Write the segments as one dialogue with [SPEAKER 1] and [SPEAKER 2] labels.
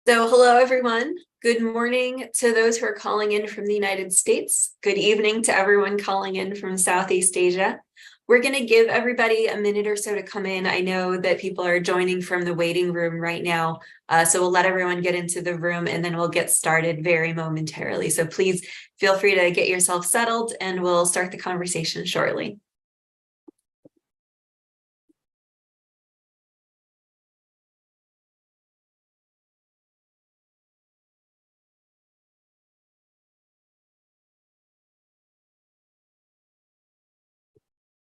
[SPEAKER 1] So hello, everyone. Good morning to those who are calling in from the United States. Good evening to everyone calling in from Southeast Asia. We're going to give everybody a minute or so to come in. I know that people are joining from the waiting room right now, so we'll let everyone get into the room and then we'll get started very momentarily. So please feel free to get yourself settled and we'll start the conversation shortly.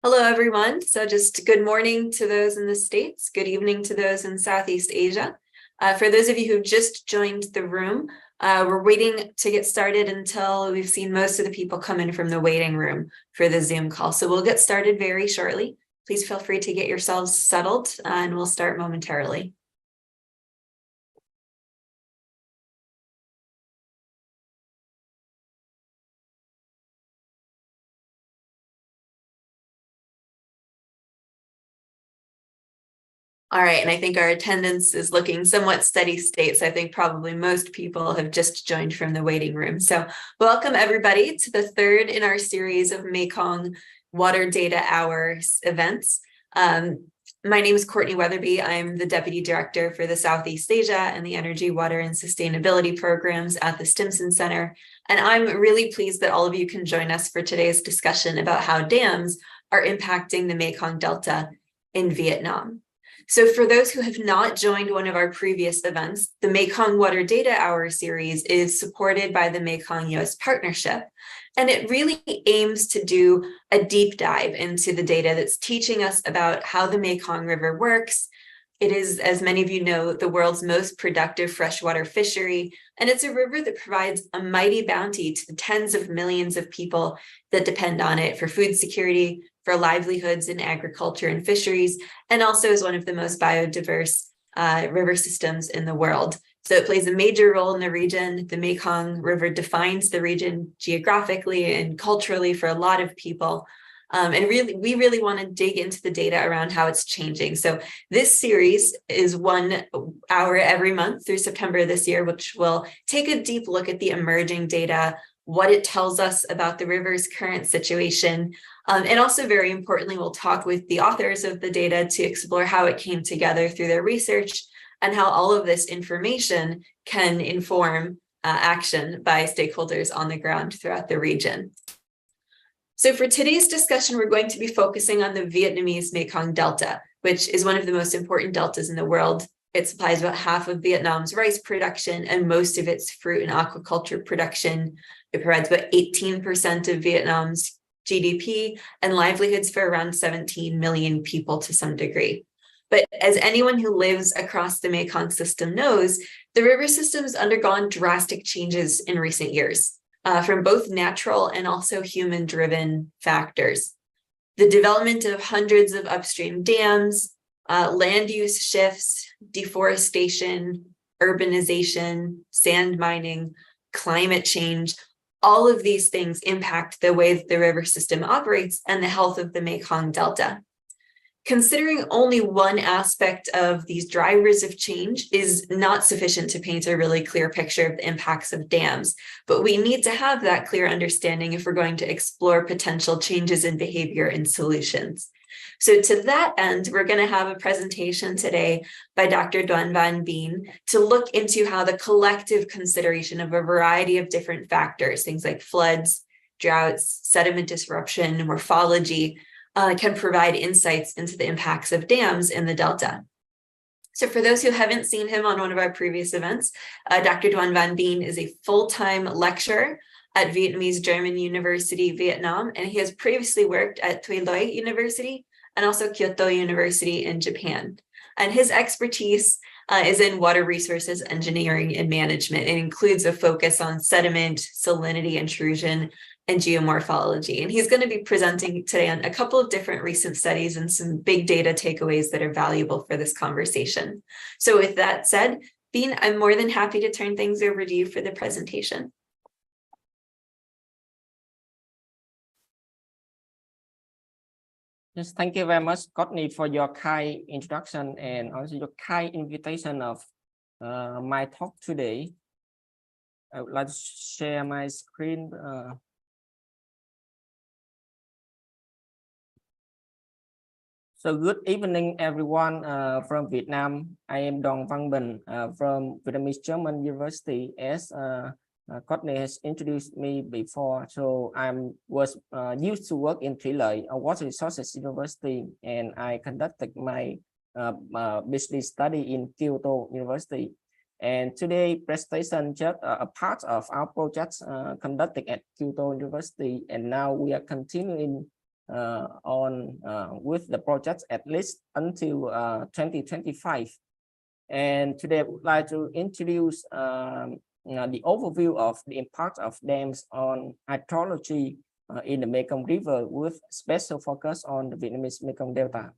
[SPEAKER 1] Hello, everyone. So just good morning to those in the States. Good evening to those in Southeast Asia. For those of you who just joined the room, we're waiting to get started until we've seen most of the people come in from the waiting room for the Zoom call. So we'll get started very shortly. Please feel free to get yourselves settled and we'll start momentarily. All right, and I think our attendance is looking somewhat steady state. So I think probably most people have just joined from the waiting room. So welcome everybody to the third in our series of Mekong Water Data Hour events. My name is Courtney Weatherby. I'm the Deputy Director for the Southeast Asia and the Energy, Water, and Sustainability programs at the Stimson Center. And I'm really pleased that all of you can join us for today's discussion about how dams are impacting the Mekong Delta in Vietnam. So for those who have not joined one of our previous events, the Mekong Water Data Hour series is supported by the Mekong US Partnership. And it really aims to do a deep dive into the data that's teaching us about how the Mekong River works. It is, as many of you know, the world's most productive freshwater fishery, and it's a river that provides a mighty bounty to the tens of millions of people that depend on it for food security, for livelihoods in agriculture and fisheries, and also is one of the most biodiverse river systems in the world. So it plays a major role in the region. The Mekong River defines the region geographically and culturally for a lot of people. And we really want to dig into the data around how it's changing. So this series is 1 hour every month through September this year, which will take a deep look at the emerging data, what it tells us about the river's current situation. And also, very importantly, we'll talk with the authors of the data to explore how it came together through their research and how all of this information can inform action by stakeholders on the ground throughout the region. So for today's discussion, we're going to be focusing on the Vietnamese Mekong Delta, which is one of the most important deltas in the world. It supplies about half of Vietnam's rice production and most of its fruit and aquaculture production. It provides about 18% of Vietnam's GDP and livelihoods for around 17 million people to some degree. But as anyone who lives across the Mekong system knows, the river system has undergone drastic changes in recent years. From both natural and also human-driven factors. The development of hundreds of upstream dams, land use shifts, deforestation, urbanization, sand mining, climate change, all of these things impact the way that the river system operates and the health of the Mekong Delta. Considering only one aspect of these drivers of change is not sufficient to paint a really clear picture of the impacts of dams, but we need to have that clear understanding if we're going to explore potential changes in behavior and solutions. So to that end, we're going to have a presentation today by Dr. Duan Van Bien to look into how the collective consideration of a variety of different factors, things like floods, droughts, sediment disruption, morphology, can provide insights into the impacts of dams in the Delta. So for those who haven't seen him on one of our previous events, Dr. Duan Van Bien is a full-time lecturer at Vietnamese German University, Vietnam, and he has previously worked at Thuy Loy University and also Kyoto University in Japan. And his expertise is in water resources engineering and management. It includes a focus on sediment, salinity intrusion, and geomorphology. And he's going to be presenting today on a couple of different recent studies and some big data takeaways that are valuable for this conversation. So with that said, Bien, I'm more than happy to turn things over to you for the presentation.
[SPEAKER 2] Yes, thank you very much, Courtney, for your kind introduction and also your kind invitation of my talk today. I would like to share my screen. So good evening, everyone from Vietnam. I am Dong Văn Bình from Vietnamese German University, as Courtney has introduced me before. So I was used to work in Thủy Lợi, a water resources university, and I conducted my business study in Kyoto University. And today presentation just a part of our projects conducted at Kyoto University, and now we are continuing with the project at least until 2025. And today I would like to introduce the overview of the impact of dams on hydrology in the Mekong River, with special focus on the Vietnamese Mekong Delta.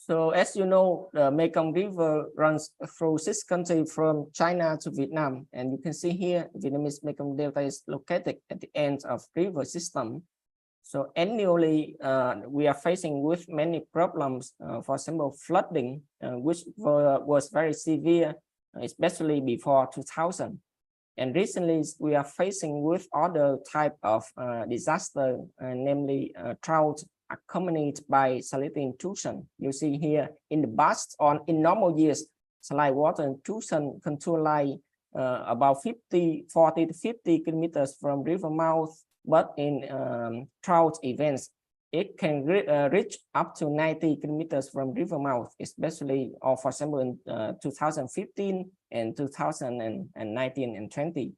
[SPEAKER 2] So as you know, the Mekong River runs through 6 countries from China to Vietnam. And you can see here, Vietnamese Mekong Delta is located at the end of river system. So annually, we are facing with many problems, for example, flooding, which was very severe, especially before 2000. And recently, we are facing with other type of disaster, namely drought, accompanied by salinity intrusion. You see here in the past, in normal years, saline water intrusion control lie about 40 to 50 kilometers from river mouth, but in drought events, it can reach up to 90 kilometers from river mouth, especially, or for example, in 2015 and 2019 and 20.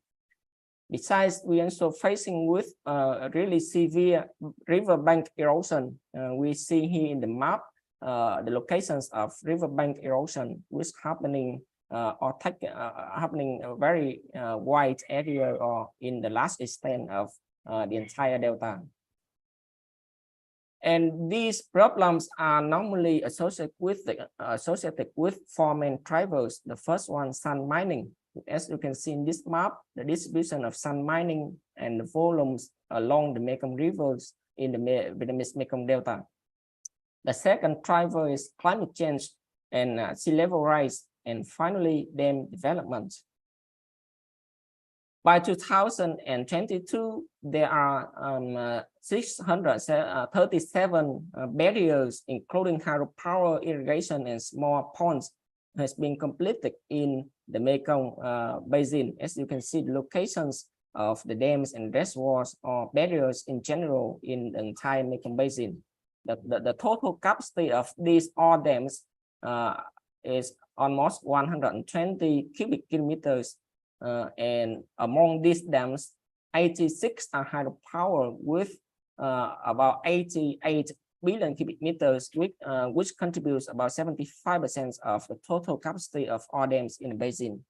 [SPEAKER 2] Besides, we also facing with really severe riverbank erosion. We see here in the map the locations of riverbank erosion, which happening happening a very wide area or in the large extent of the entire delta. And these problems are normally associated with 4 main drivers. The first one, sand mining. As you can see in this map, the distribution of sand mining and the volumes along the Mekong rivers in the Vietnamese Mekong Delta. The second driver is climate change and sea level rise, and finally dam development. By 2022, there are 637 barriers, including hydropower, irrigation, and small ponds, has been completed in the Mekong Basin. As you can see, the locations of the dams and reservoirs or barriers in general in the entire Mekong Basin. The total capacity of these all dams is almost 120 cubic kilometers. And among these dams, 86 are hydropower with about 88 billion cubic meters, which contributes about 75% of the total capacity of all dams in the basin.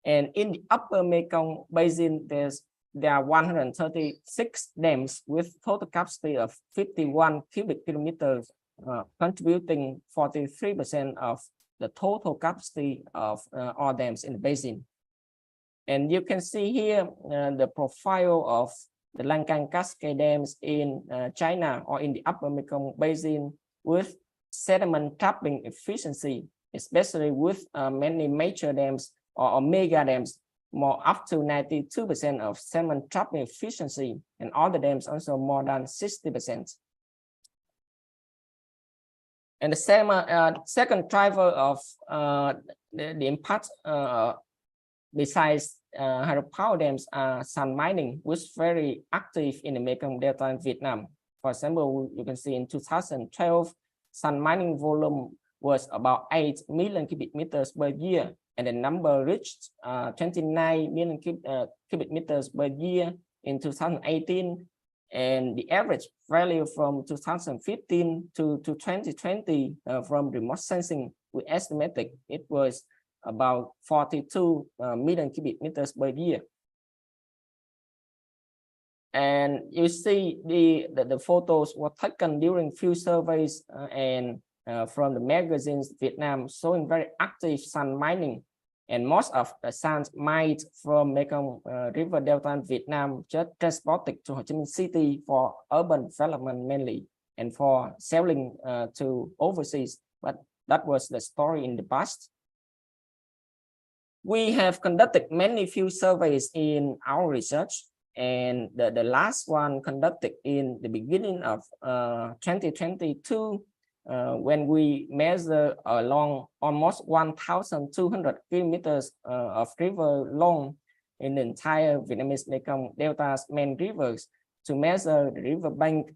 [SPEAKER 2] And in the upper Mekong Basin, there are 136 dams with total capacity of 51 cubic kilometers, contributing 43% of the total capacity of all dams in the basin. And you can see here the profile of the Langkang Cascade dams in China or in the upper Mekong Basin with sediment trapping efficiency, especially with many major dams or mega dams, more up to 92% of sediment trapping efficiency, and other dams also more than 60%. And the second driver of the impact besides hydropower dams are sand mining, which is very active in the Mekong Delta in Vietnam. For example, you can see in 2012, sand mining volume was about 8 million cubic meters per year, and the number reached 29 million cubic meters per year in 2018. And the average value from 2015 to 2020 from remote sensing, we estimated it was about 42 million cubic meters per year. And you see the photos were taken during field surveys and from the magazines Vietnam, showing very active sand mining. And most of the sand mined from Mekong River Delta in Vietnam just transported to Ho Chi Minh City for urban development mainly, and for selling to overseas. But That was the story in the past. We have conducted many field surveys in our research, and the last one conducted in the beginning of 2022, when we measure along almost 1,200 kilometers of river long in the entire Vietnamese Mekong Delta's main rivers to measure the riverbank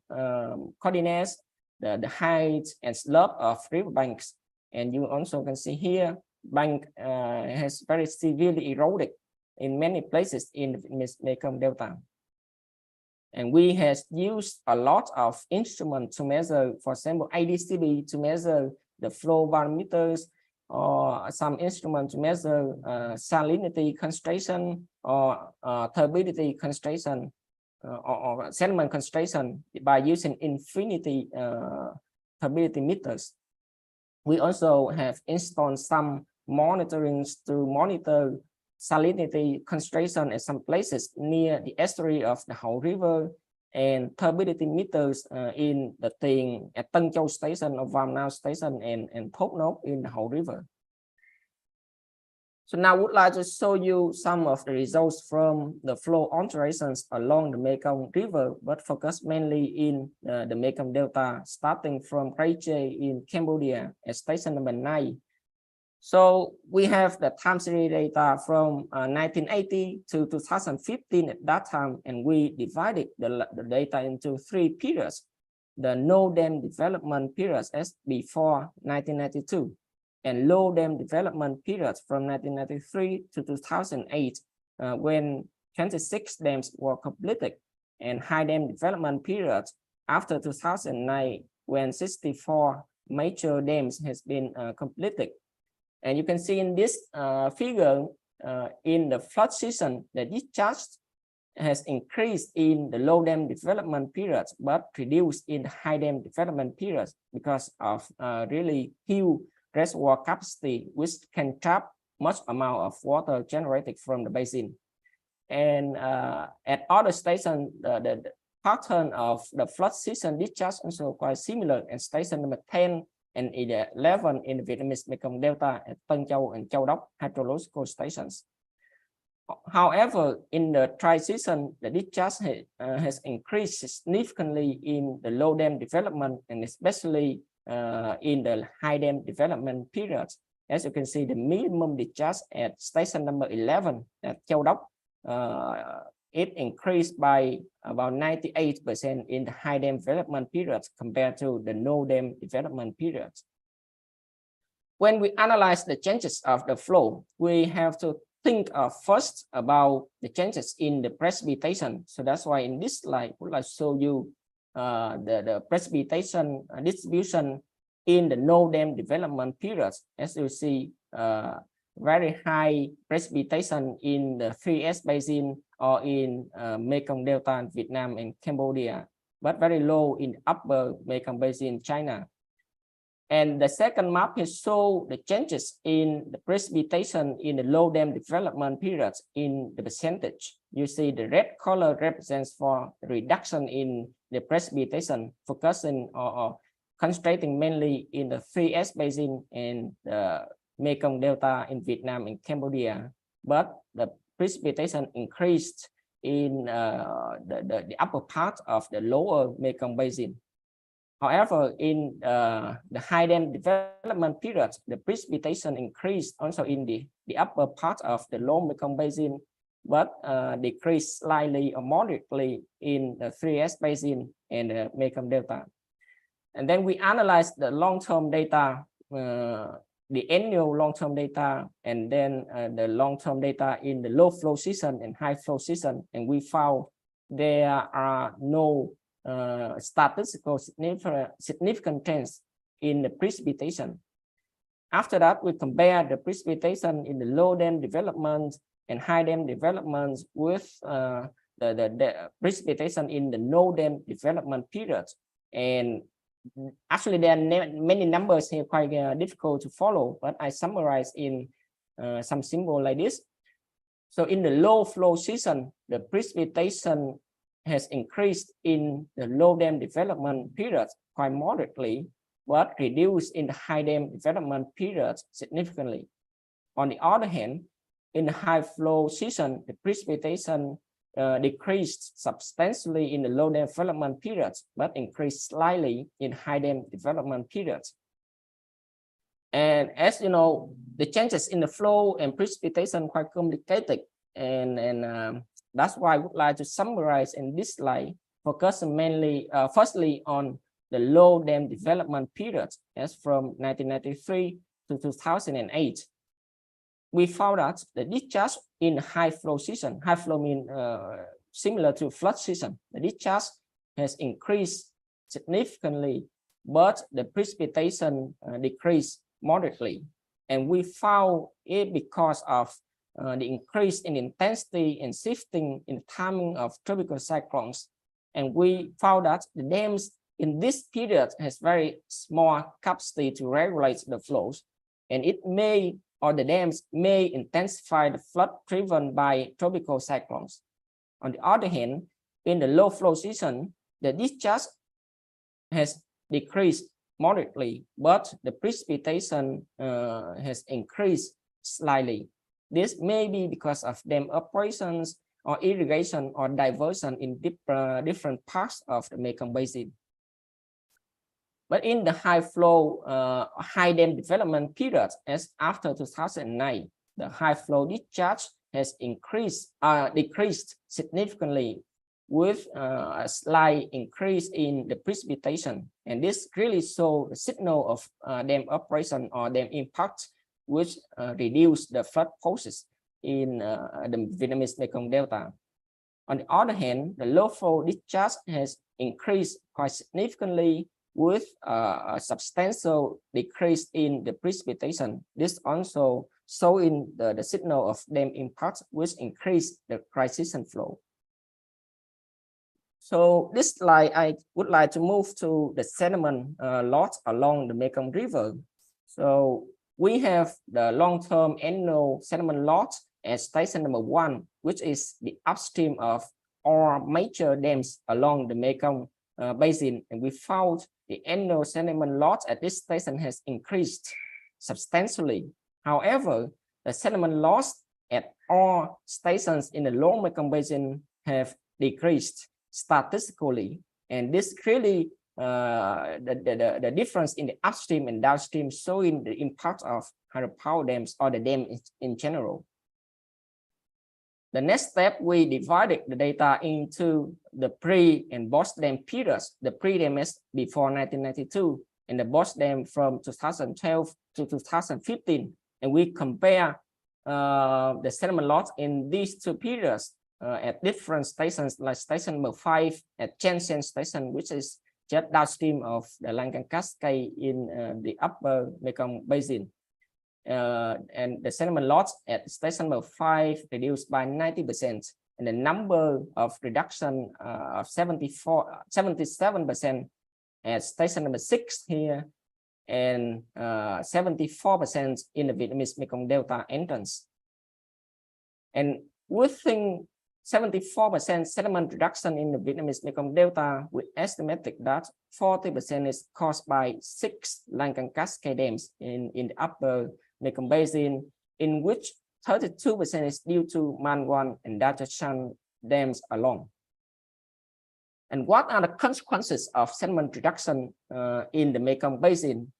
[SPEAKER 2] coordinates, the height and slope of riverbanks. And you also can see here, bank has very severely eroded in many places in the Mekong Delta. And we have used a lot of instruments to measure, for example, ADCB to measure the flow barometers, or some instruments to measure salinity concentration or turbidity concentration or sediment concentration by using infinity turbidity meters. We also have installed some monitorings to monitor salinity concentration at some places near the estuary of the Hậu River, and turbidity meters in the Tien at Tân Châu Station of Vam Nao Station and Thốt Nốt in the Hậu River. So now I would like to show you some of the results from the flow alterations along the Mekong River, but focus mainly in the Mekong Delta, starting from Kraiche in Cambodia at station number 9. So we have the time series data from 1980 to 2015 at that time, and we divided the data into 3 periods. The no dam development periods as before 1992, and low dam development periods from 1993 to 2008, when 26 dams were completed, and high dam development periods after 2009, when 64 major dams has been completed. And you can see in this figure, in the flood season, the discharge has increased in the low dam development periods, but reduced in the high dam development periods because of really huge reservoir capacity, which can trap much amount of water generated from the basin. And at other stations, the pattern of the flood season discharge also quite similar. And station number 10 and 11 in the Vietnamese Mekong Delta at Tân Châu and Châu Đốc hydrological stations. However, in the dry season, the discharge has increased significantly in the low dam development, and especially in the high dam development periods. As you can see, the minimum discharge at station number 11 at Châu Đốc, it increased by about 98% in the high dam development periods compared to the no dam development periods. When we analyze the changes of the flow, we have to think first about the changes in the precipitation. So that's why in this slide, I would like to show you the precipitation distribution in the no dam development periods. As you see, very high precipitation in the 3S basin or in Mekong Delta in Vietnam and Cambodia, but very low in upper Mekong Basin, China. And the second map here shows the changes in the precipitation in the low dam development periods in the percentage. You see the red color represents for the reduction in the precipitation, focusing or concentrating mainly in the 3S basin and the Mekong Delta in Vietnam and Cambodia. But the precipitation increased in the upper part of the lower Mekong Basin. However, in the high dam development period, the precipitation increased also in the upper part of the lower Mekong Basin, but decreased slightly or moderately in the 3S Basin and the Mekong Delta. And then we analyzed the long-term data, the annual long-term data, and then the long-term data in the low flow season and high flow season, and we found there are no statistical significant trends in the precipitation. After that, we compare the precipitation in the low dam development and high dam development with the precipitation in the no dam development period. And actually, there are many numbers here, quite difficult to follow, but I summarize in some symbol like this. So in the low flow season, the precipitation has increased in the low dam development period quite moderately, but reduced in the high dam development period significantly. On the other hand, in the high flow season, the precipitation decreased substantially in the low dam development periods, but increased slightly in high dam development periods. And as you know, the changes in the flow and precipitation quite complicated, and that's why I would like to summarize in this slide, focusing mainly, firstly, on the low dam development period, as from 1993 to 2008. We found that the discharge in high flow season, high flow means similar to flood season, the discharge has increased significantly, but the precipitation decreased moderately. And we found it because of the increase in intensity and shifting in timing of tropical cyclones. And we found that the dams in this period has very small capacity to regulate the flows, and it may, or the dams may intensify the flood driven by tropical cyclones. On the other hand, in the low flow season, the discharge has decreased moderately, but the precipitation has increased slightly. This may be because of dam operations or irrigation or diversion in different parts of the Mekong Basin. But in the high flow, high dam development period, as after 2009, the high flow discharge has decreased significantly, with a slight increase in the precipitation. And this really shows the signal of dam operation or dam impact, which reduce the flood poses in the Vietnamese Mekong Delta. On the other hand, the low flow discharge has increased quite significantly, with a substantial decrease in the precipitation. This also showing the signal of dam impact, which increase the transition flow. So this slide, I would like to move to the sediment loss along the Mekong River. So we have the long-term annual sediment loss at station number 1, which is the upstream of all major dams along the Mekong Basin, and we found the annual sediment loss at this station has increased substantially. However, the sediment loss at all stations in the lower Mekong Basin have decreased statistically, and this clearly the difference in the upstream and downstream, showing the impact of hydropower dams or the dam in general. The next step, we divided the data into the pre and post dam periods. The pre dam is before 1992, and the post dam from 2012 to 2015, and we compare the sediment loss in these two periods at different stations, like station number 5 at Tien station, which is just downstream of the Lan Cascade in the upper Mekong Basin. And the sediment loss at station number 5 reduced by 90%, and the number of reduction of 77% at station number 6 here, and 74% in the Vietnamese Mekong Delta entrance. And within 74% sediment reduction in the Vietnamese Mekong Delta, we estimated that 40% is caused by 6 Lan Cascade dams in the upper Mekong Basin, in which 32% is due to Man 1 and Data Chan dams alone. And what are the consequences of sediment reduction in the Mekong Basin?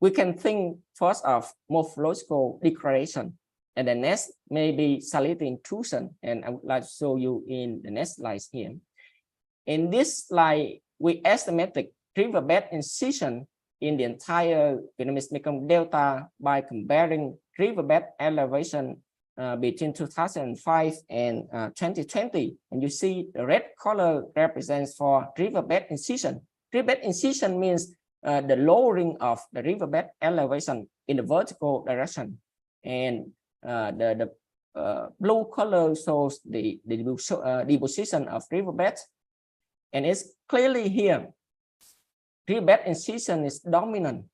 [SPEAKER 2] We can think first of morphological degradation, and the next may be salinity intrusion, and I would like to show you in the next slides here. In this slide, we estimated riverbed incision in the entire Vietnamese Mekong Delta by comparing riverbed elevation between 2005 and 2020. And you see the red color represents for riverbed incision. Riverbed incision means the lowering of the riverbed elevation in the vertical direction. And the blue color shows the deposition of riverbed. And it's clearly here, riverbed incision is dominant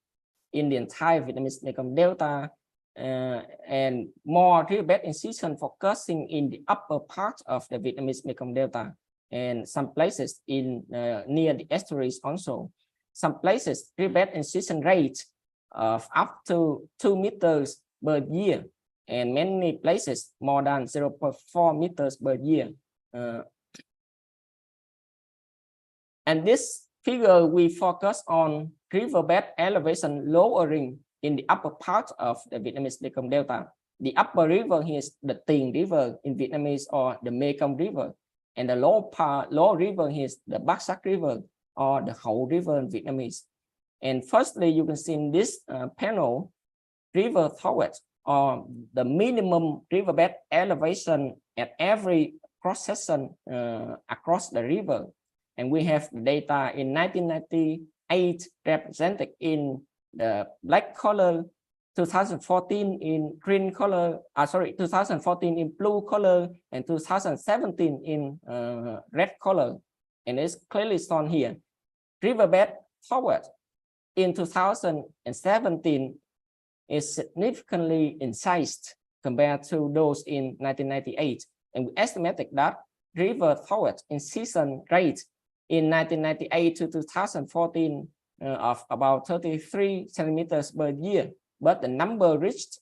[SPEAKER 2] in the entire Vietnamese Mekong Delta, and more riverbed incision focusing in the upper part of the Vietnamese Mekong Delta, and some places in near the estuaries also. some places riverbed incision rate of up to 2 meters per year, and many places more than 0.4 meters per year. And this figure, we focus on riverbed elevation lowering in the upper part of the Vietnamese Mekong Delta. The upper river here is the Tien River in Vietnamese, or the Mekong River, and the lower river here is the Bắc Sắc River, or the Hậu River in Vietnamese. And firstly, you can see in this panel, river towers, or the minimum riverbed elevation at every cross section across the river. And we have the data in 1998 represented in the black color, 2014 in green color, 2014 in blue color, and 2017 in red color. And it's clearly shown here. Riverbed forward in 2017 is significantly incised compared to those in 1998. And we estimated that river forward incision rate in 1998 to 2014 of about 33 centimeters per year, but the number reached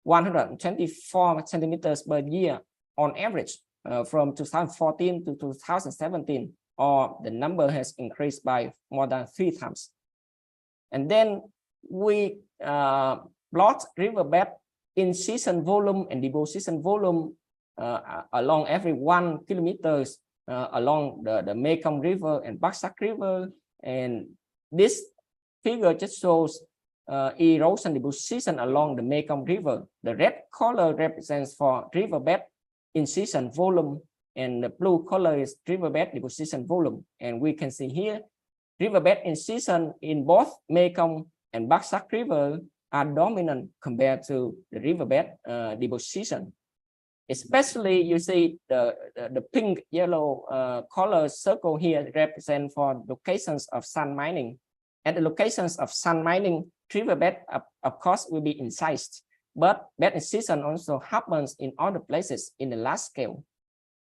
[SPEAKER 2] 124 centimeters per year on average from 2014 to 2017, or the number has increased by more than 3 times. And then we plot riverbed incision volume and deposition volume along every 1 kilometers along the Mekong River and Bắc Sắc River. And this figure just shows erosion deposition along the Mekong River. The red color represents for riverbed incision volume, and the blue color is riverbed deposition volume. And we can see here, riverbed incision in both Mekong and Bắc Sắc River are dominant compared to the riverbed deposition. Especially, you see the pink yellow color circle here represent for locations of sand mining. At the locations of sand mining, riverbed of course will be incised, but bed incision also happens in other places in the large scale,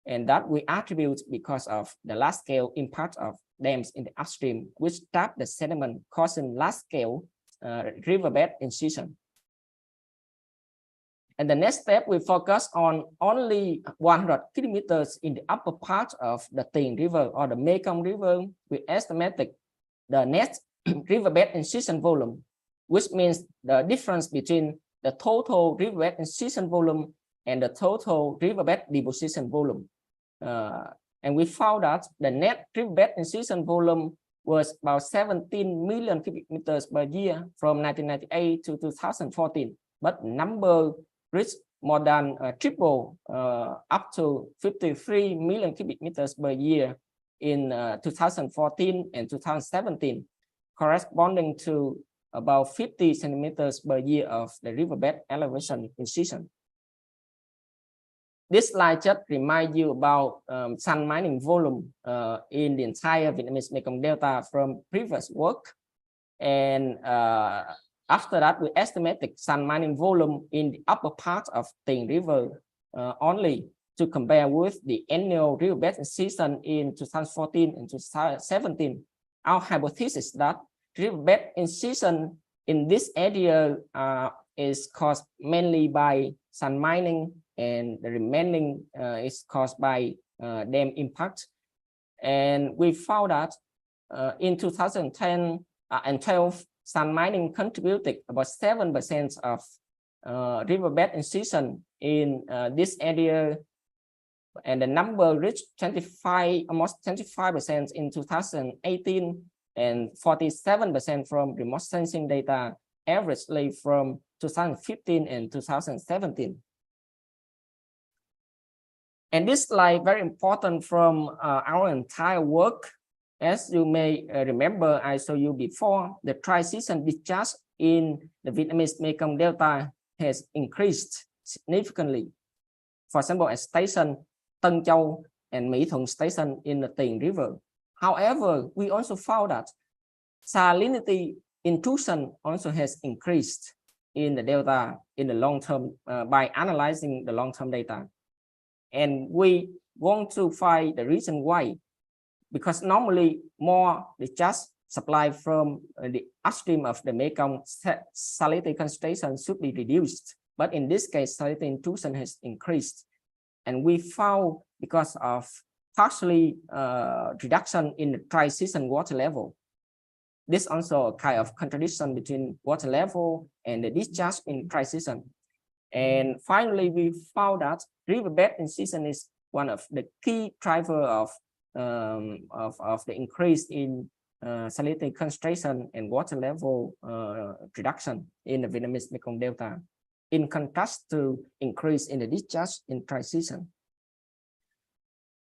[SPEAKER 2] and that we attribute because of the large scale impact of dams in the upstream, which tap the sediment, causing large scale riverbed incision. And the next step, we focus on only 100 kilometers in the upper part of the Tien River or the Mekong River. We estimated the net riverbed incision volume, which means the difference between the total riverbed incision volume and the total riverbed deposition volume. And we found that the net riverbed incision volume was about 17 million cubic meters per year from 1998 to 2014, but number reached more than triple, up to 53 million cubic meters per year in 2014 and 2017, corresponding to about 50 centimeters per year of the riverbed elevation incision. This slide just reminds you about sand mining volume in the entire Vietnamese Mekong Delta from previous work. And after that, we estimated sand mining volume in the upper part of Tien River only to compare with the annual riverbed incision in 2014 and 2017. Our hypothesis that riverbed incision in this area is caused mainly by sand mining, and the remaining is caused by dam impact. And we found that in 2010 and 12, sand mining contributed about 7% of riverbed incision in this area, and the number reached almost 25% in 2018, and 47% from remote sensing data, averagely from 2015 and 2017. And this slide very important from our entire work. As you may remember, I showed you before, the tri-season discharge in the Vietnamese Mekong Delta has increased significantly. For example, at station Tân Châu and Mỹ Thuận station in the Tien River. However, we also found that salinity intrusion also has increased in the delta in the long term by analyzing the long-term data. And we want to find the reason why, because normally more discharge supply from the upstream of the Mekong, salinity concentration should be reduced. But in this case, salinity intrusion has increased. And we found because of partially reduction in the dry season water level. This also a kind of contradiction between water level and the discharge in dry season. And finally, we found that riverbed incision is one of the key driver of the increase in salinity concentration and water level reduction in the Vietnamese Mekong Delta, in contrast to increase in the discharge in dry season.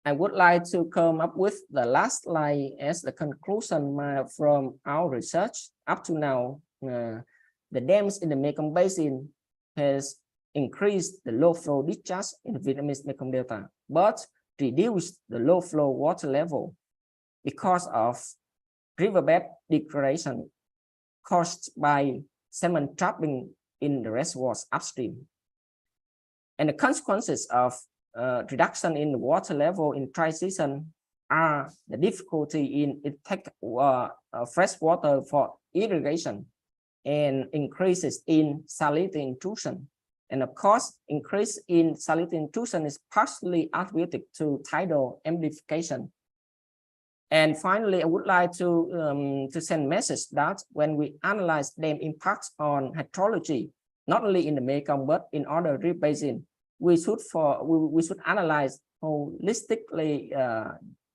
[SPEAKER 2] I would like to come up with the last slide as the conclusion from our research. Up to now, the dams in the Mekong Basin has increased the low flow discharge in the Vietnamese Mekong Delta, but reduced the low flow water level because of riverbed degradation caused by sediment trapping in the reservoirs upstream. And the consequences of reduction in the water level in dry season are the difficulty in intake fresh water for irrigation and increases in salinity intrusion. And of course, increase in salinity intrusion is partially attributed to tidal amplification. And finally, I would like to send a message that when we analyze dam impacts on hydrology, not only in the Mekong but in other river basin, we should analyze holistically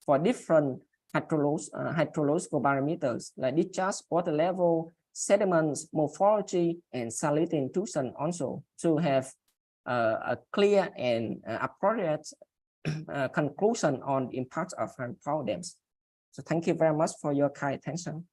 [SPEAKER 2] for different hydrological parameters like discharge, water level, sediments, morphology, and salinity intrusion also to have a clear and appropriate conclusion on the impact of hydropower dams. So thank you very much for your kind attention.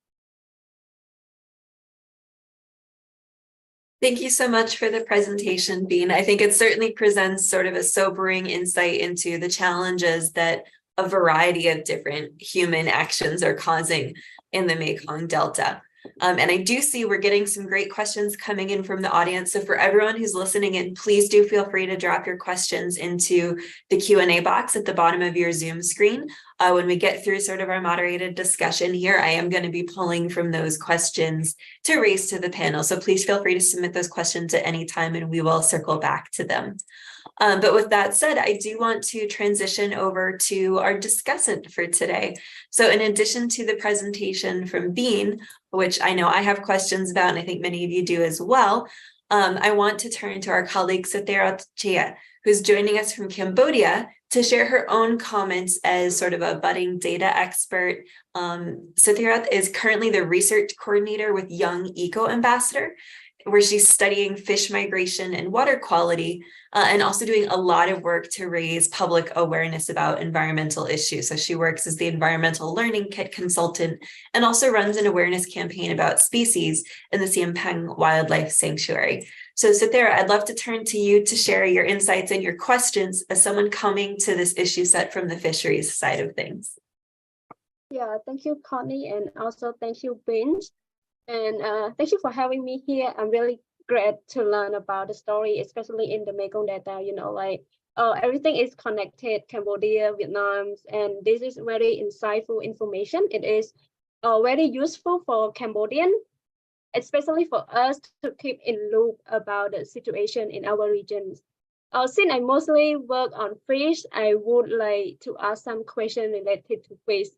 [SPEAKER 1] Thank you so much for the presentation, Bean. I think it certainly presents sort of a sobering insight into the challenges that a variety of different human actions are causing in the Mekong Delta. And I do see we're getting some great questions coming in from the audience. So for everyone who's listening in, please do feel free to drop your questions into the Q&A box at the bottom of your Zoom screen. When we get through sort of our moderated discussion here, I am going to be pulling from those questions to raise to the panel. So please feel free to submit those questions at any time and we will circle back to them. But with that said, I do want to transition over to our discussant for today. So in addition to the presentation from Bean, which I know I have questions about, and I think many of you do as well, I want to turn to our colleague CRU TS, who's joining us from Cambodia to share her own comments as sort of a budding data expert. CRU is currently the research coordinator with Young Eco Ambassador, where she's studying fish migration and water quality, and also doing a lot of work to raise public awareness about environmental issues. So she works as the environmental learning kit consultant and also runs an awareness campaign about species in the Siem Pang Wildlife Sanctuary. So CRU, I'd love to turn to you to share your insights and your questions as someone coming to this issue set from the fisheries side of things.
[SPEAKER 3] Yeah, thank you, Connie, and also thank you, Bean. And thank you for having me here. I'm really glad to learn about the story, especially in the Mekong Delta. You know, like everything is connected, Cambodia, Vietnam, and this is very insightful information. It is very useful for Cambodian, especially for us to keep in loop about the situation in our regions. Since I mostly work on fish, I would like to ask some questions related to fish.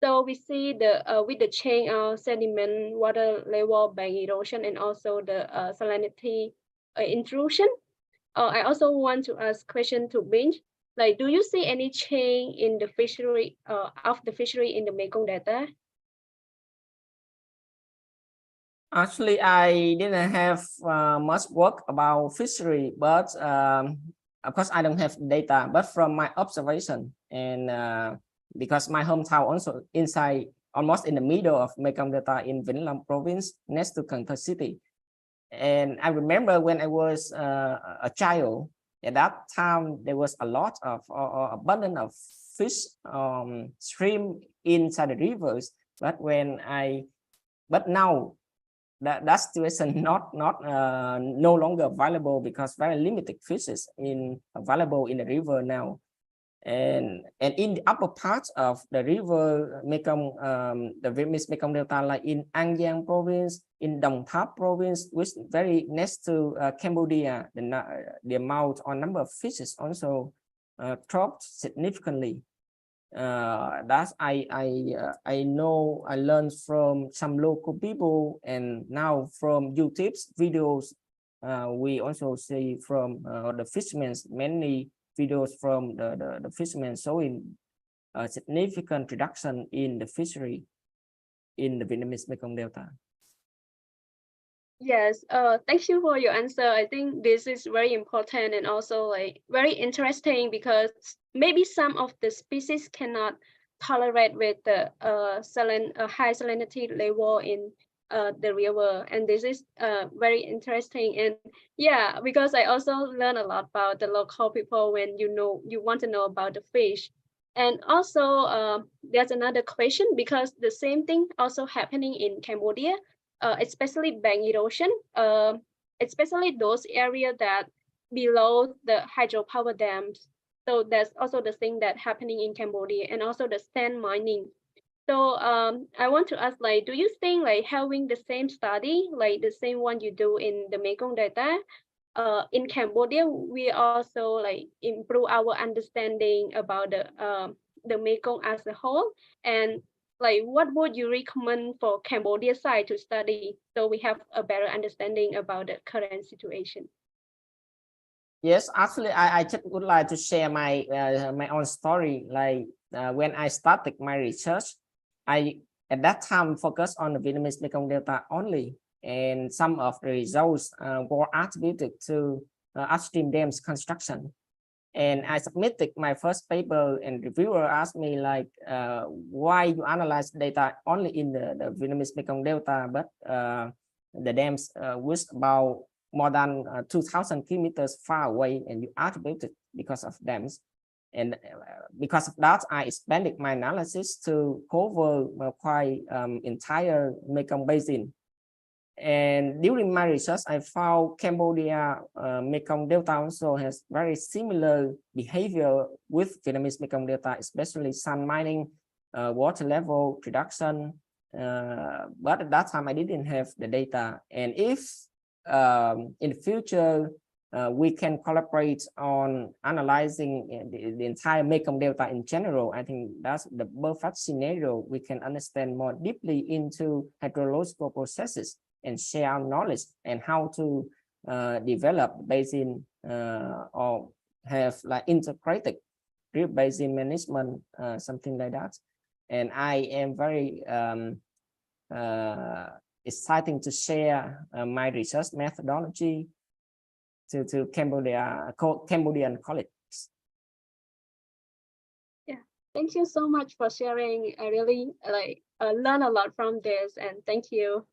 [SPEAKER 3] So we see the with the change of sediment, water level, bank erosion, and also the salinity intrusion. I also want to ask question to Bean. Like, do you see any change in the fishery in the Mekong Delta?
[SPEAKER 2] Actually, I didn't have much work about fishery, but of course I don't have data. But from my observation and because my hometown also inside, almost in the middle of Mekong Delta in Vietnam province, next to Cần Thơ city. And I remember when I was a child, at that time, there was a lot of abundance of fish, shrimp inside the rivers. But now that situation no longer available because very limited fishes available in the river now. And in the upper part of the river Mekong, the Vietnamese Mekong Delta, like in An Giang province, in Đồng Tháp province, which is very next to Cambodia, the amount or number of fishes also dropped significantly. That I know, I learned from some local people, and now from YouTube's videos, we also see from the fishermen, many videos from the fishermen showing a significant reduction in the fishery in the Vietnamese Mekong Delta.
[SPEAKER 3] Yes, thank you for your answer. I think this is very important and also like very interesting, because maybe some of the species cannot tolerate with the high salinity level in the river, and this is very interesting. And yeah, because I also learn a lot about the local people when you want to know about the fish. And also there's another question, because the same thing also happening in Cambodia. Especially bank erosion, especially those areas that below the hydropower dams. So that's also the thing that happening in Cambodia, and also the sand mining. So I want to ask, like, do you think like having the same study, like the same one you do in the Mekong Delta, in Cambodia, we also like improve our understanding about the Mekong as a whole? And like, what would you recommend for Cambodia side to study, so we have a better understanding about the current situation?
[SPEAKER 2] Yes, actually, I just would like to share my my own story. Like when I started my research, I at that time focused on the Vietnamese Mekong Delta only, and some of the results were attributed to upstream dams construction. And I submitted my first paper, and reviewer asked me like, why you analyze data only in the Vietnamese Mekong Delta, but the dams was about more than 2,000 kilometers far away, and you attribute it because of dams. And because of that, I expanded my analysis to cover quite entire Mekong Basin. And during my research, I found Cambodia Mekong Delta also has very similar behavior with Vietnamese Mekong Delta, especially sand mining, water level reduction. But at that time, I didn't have the data. And if in the future, we can collaborate on analyzing the entire Mekong Delta in general, I think that's the perfect scenario. We can understand more deeply into hydrological processes and share our knowledge and how to develop basin or have like integrated river basin management, something like that. And I am very exciting to share my research methodology to Cambodian colleagues.
[SPEAKER 3] Yeah, thank you so much for sharing. I really like learn a lot from this, and thank you.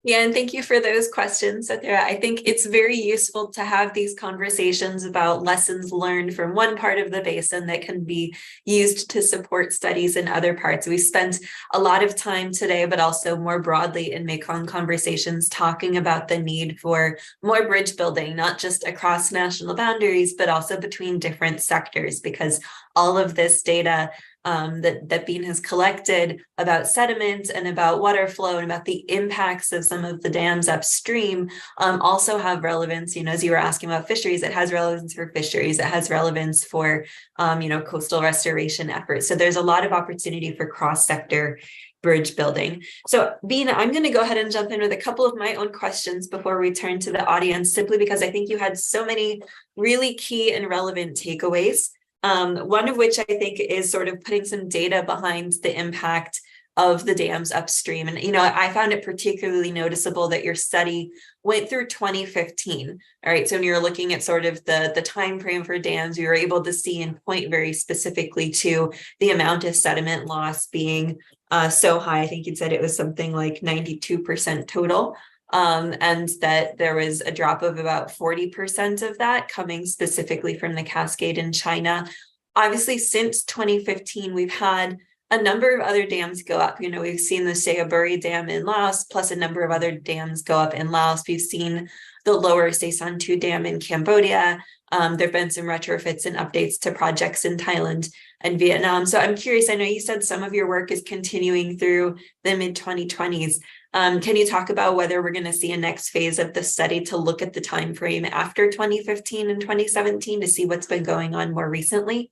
[SPEAKER 1] Yeah, and thank you for those questions, Satya. I think it's very useful to have these conversations about lessons learned from one part of the basin that can be used to support studies in other parts. We spent a lot of time today, but also more broadly in Mekong conversations, talking about the need for more bridge building, not just across national boundaries, but also between different sectors, because all of this data that Bean has collected about sediment and about water flow and about the impacts of some of the dams upstream also have relevance. You know, as you were asking about fisheries, it has relevance for fisheries. It has relevance for, you know, coastal restoration efforts. So there's a lot of opportunity for cross-sector bridge building. So Bean, I'm going to go ahead and jump in with a couple of my own questions before we turn to the audience, simply because I think you had so many really key and relevant takeaways. One of which I think is sort of putting some data behind the impact of the dams upstream. And, you know, I found it particularly noticeable that your study went through 2015. All right. So when you're looking at sort of the time frame for dams, you were able to see and point very specifically to the amount of sediment loss being so high. I think you said it was something like 92% total. And that there was a drop of about 40% of that coming specifically from the Cascade in China. Obviously, since 2015, we've had a number of other dams go up. You know, we've seen the Seaburi Dam in Laos, plus a number of other dams go up in Laos. We've seen the lower Se San Tu Dam in Cambodia. There have been some retrofits and updates to projects in Thailand and Vietnam. So I'm curious, I know you said some of your work is continuing through the mid-2020s. Can you talk about whether we're going to see a next phase of the study to look at the time frame after 2015 and 2017 to see what's been going on more recently?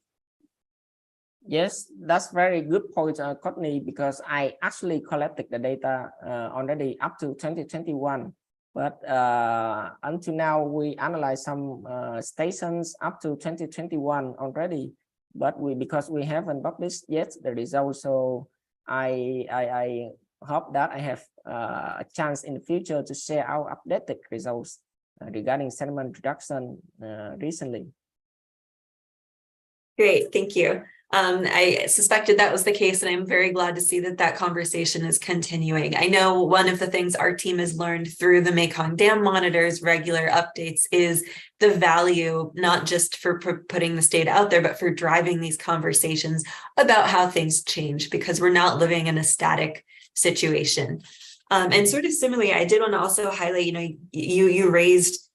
[SPEAKER 2] Yes, that's very good point, Courtney, because I actually collected the data already up to 2021. But until now, we analyze some stations up to 2021 already. But because we haven't published yet the results, so I hope that I have a chance in the future to share our updated results regarding sediment reduction recently.
[SPEAKER 1] Great, thank you. I suspected that was the case, and I'm very glad to see that that conversation is continuing. I know one of the things our team has learned through the Mekong Dam Monitors regular updates is the value, not just for putting this data out there, but for driving these conversations about how things change, because we're not living in a static situation. And sort of similarly, I did want to also highlight, you raised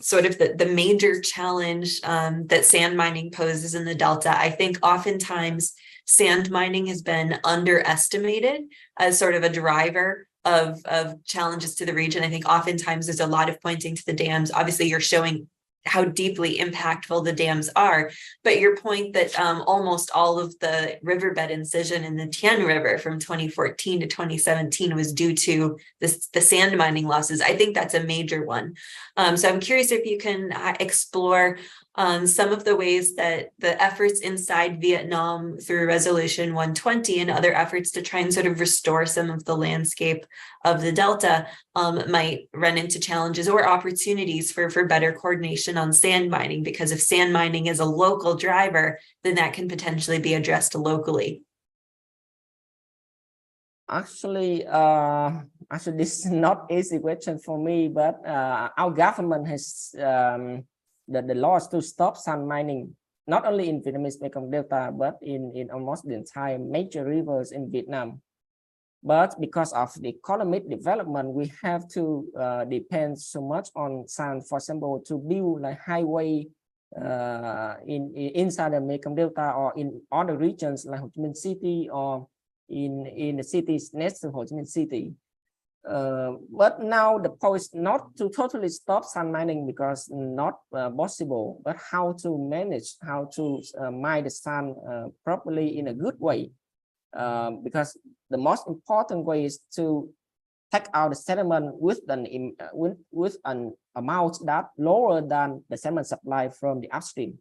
[SPEAKER 1] sort of the major challenge that sand mining poses in the Delta. I think oftentimes sand mining has been underestimated as sort of a driver of challenges to the region. I think oftentimes there's a lot of pointing to the dams. Obviously, you're showing how deeply impactful the dams are, but your point that almost all of the riverbed incision in the Tien River from 2014 to 2017 was due to the sand mining losses. I think that's a major one. So I'm curious if you can explore some of the ways that the efforts inside Vietnam through Resolution 120 and other efforts to try and sort of restore some of the landscape of the Delta might run into challenges or opportunities for better coordination on sand mining, because if sand mining is a local driver, then that can potentially be addressed locally.
[SPEAKER 2] Actually, this is not easy question for me, but our government has the laws to stop sand mining, not only in Vietnamese Mekong Delta, but in almost the entire major rivers in Vietnam. But because of the economic development, we have to depend so much on sand, for example, to build like highway inside the Mekong Delta or in other regions like Ho Chi Minh City or in the cities next to Ho Chi Minh City. But now the point is not to totally stop sand mining, because not possible, but how to manage, how to mine the sand properly in a good way. Because the most important way is to take out the sediment with an amount that lower than the sediment supply from the upstream.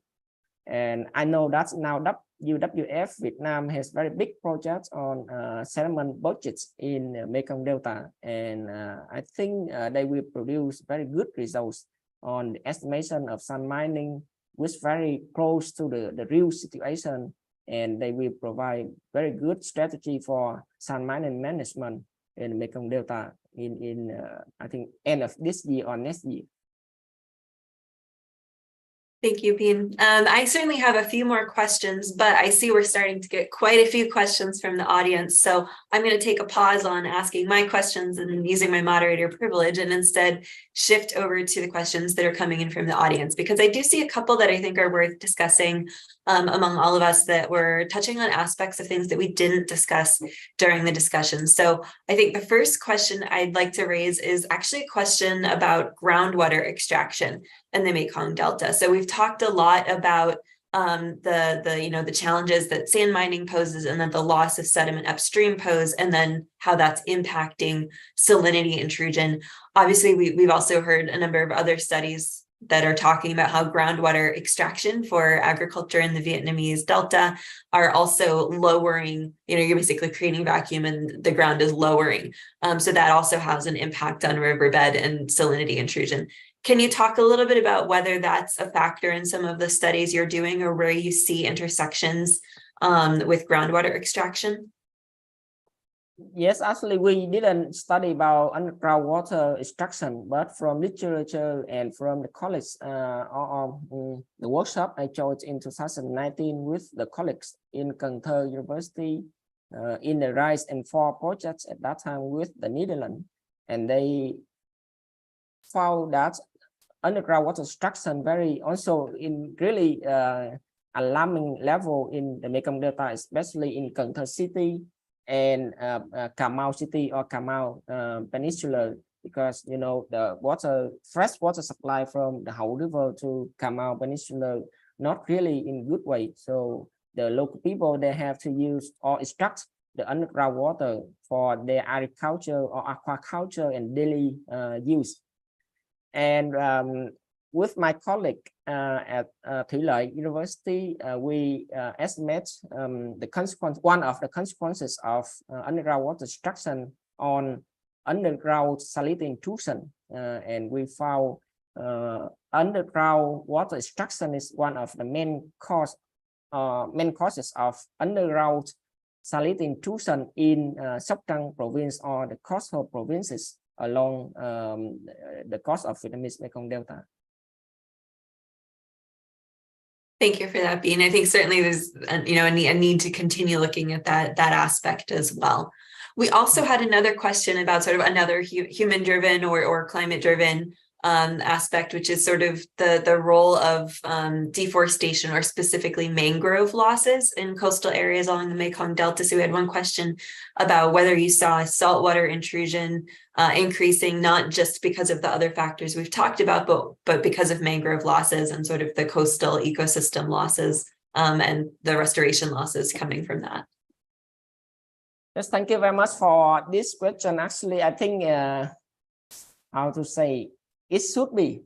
[SPEAKER 2] And I know that now WWF Vietnam has very big projects on sediment budgets in Mekong Delta, and I think they will produce very good results on the estimation of sand mining, which very close to the real situation, and they will provide very good strategy for sand mining management in the Mekong Delta in I think end of this year or next year.
[SPEAKER 1] Thank you, Tien. I certainly have a few more questions, but I see we're starting to get quite a few questions from the audience. So I'm going to take a pause on asking my questions and using my moderator privilege, and instead shift over to the questions that are coming in from the audience, because I do see a couple that I think are worth discussing among all of us, that we're touching on aspects of things that we didn't discuss during the discussion. So I think the first question I'd like to raise is actually a question about groundwater extraction in the Mekong Delta. So we've talked a lot about the challenges that sand mining poses, and that the loss of sediment upstream pose, and then how that's impacting salinity intrusion. Obviously, we've also heard a number of other studies that are talking about how groundwater extraction for agriculture in the Vietnamese Delta are also lowering, you're basically creating a vacuum and the ground is lowering. So that also has an impact on riverbed and salinity intrusion. Can you talk a little bit about whether that's a factor in some of the studies you're doing, or where you see intersections with groundwater extraction?
[SPEAKER 2] Yes, actually, we didn't study about underground water extraction, but from literature and from the college the workshop I joined in 2019 with the colleagues in Cần Thơ University in the Rise and Fall projects at that time with the Netherlands, and they found that underground water extraction very also in really alarming level in the Mekong Delta, especially in Cần Thơ City and Cà Mau City or Cà Mau Peninsula, because you know the fresh water supply from the Hậu River to Cà Mau Peninsula not really in good way. So the local people, they have to use or extract the underground water for their agriculture or aquaculture and daily use. And with my colleague at Thủy Lợi University, we estimate the consequence. One of the consequences of underground water extraction on underground salinity intrusion, and we found underground water extraction is one of the main causes of underground salinity intrusion in Sóc Trăng province or the coastal provinces along the coast of Vietnamese Mekong Delta.
[SPEAKER 1] Thank you for that, Bean. I think certainly there's a need to continue looking at that aspect as well. We also had another question about sort of another human-driven or climate-driven aspect, which is sort of the role of deforestation or specifically mangrove losses in coastal areas along the Mekong Delta. So we had one question about whether you saw saltwater intrusion increasing, not just because of the other factors we've talked about, but because of mangrove losses and sort of the coastal ecosystem losses and the restoration losses coming from that.
[SPEAKER 2] Yes, thank you very much for this question. Actually, I think how to say, it should be,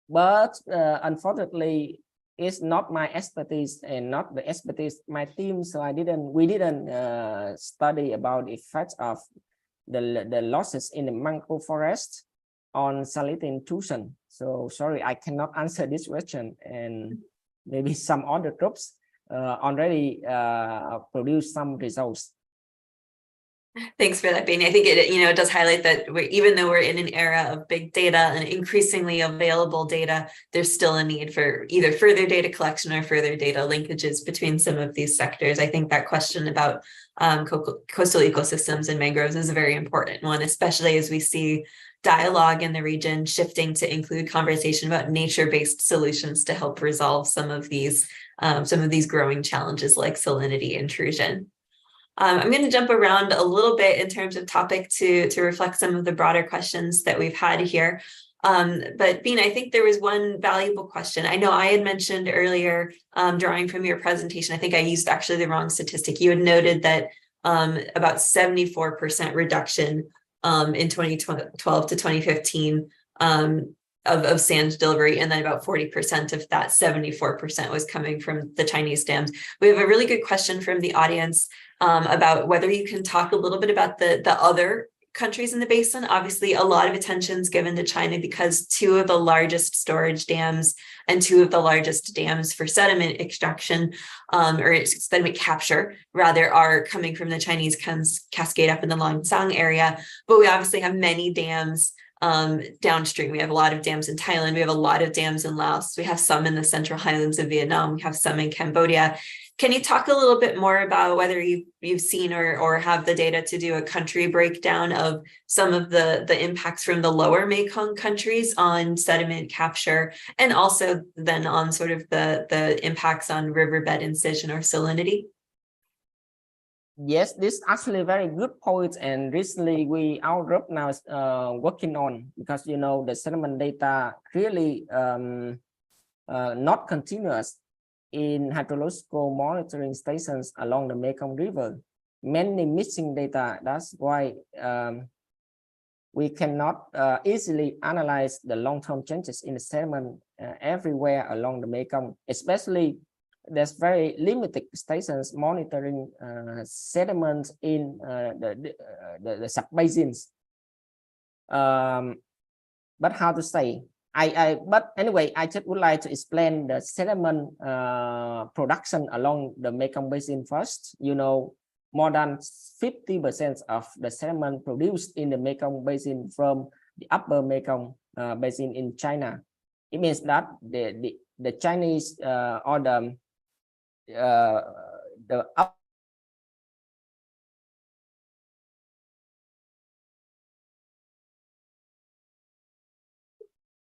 [SPEAKER 2] but unfortunately, it's not my expertise and not the expertise my team. So we didn't study about the effects of the losses in the mangrove forest on salinity intrusion. So sorry, I cannot answer this question, and maybe some other groups already produced some results.
[SPEAKER 1] Thanks for that, Beanie. I think it does highlight that even though we're in an era of big data and increasingly available data, there's still a need for either further data collection or further data linkages between some of these sectors. I think that question about coastal ecosystems and mangroves is a very important one, especially as we see dialogue in the region shifting to include conversation about nature-based solutions to help resolve some of these growing challenges like salinity intrusion. I'm going to jump around a little bit in terms of topic to reflect some of the broader questions that we've had here. But Bean, I think there was one valuable question. I know I had mentioned earlier, drawing from your presentation, I think I used actually the wrong statistic. You had noted that about 74% reduction in 2012 to 2015 of sand delivery, and then about 40% of that 74% was coming from the Chinese dams. We have a really good question from the audience about whether you can talk a little bit about the other countries in the basin. Obviously, a lot of attention is given to China because two of the largest storage dams and two of the largest dams for sediment extraction or sediment capture, rather, are coming from the Chinese cascade up in the Langsang area. But we obviously have many dams downstream. We have a lot of dams in Thailand. We have a lot of dams in Laos. We have some in the central highlands of Vietnam. We have some in Cambodia. Can you talk a little bit more about whether you've seen or have the data to do a country breakdown of some of the impacts from the lower Mekong countries on sediment capture, and also then on sort of the impacts on riverbed incision or salinity?
[SPEAKER 2] Yes, this is actually a very good point, and recently our group now is working on, because the sediment data really not continuous in hydrological monitoring stations along the Mekong River. Many missing data. That's why we cannot easily analyze the long-term changes in the sediment everywhere along the Mekong. Especially, there's very limited stations monitoring sediments in the sub-basins. But how to say? But anyway, I just would like to explain the sediment production along the Mekong Basin first. More than 50% of the sediment produced in the Mekong Basin from the upper Mekong Basin in China. It means that the Chinese or the up.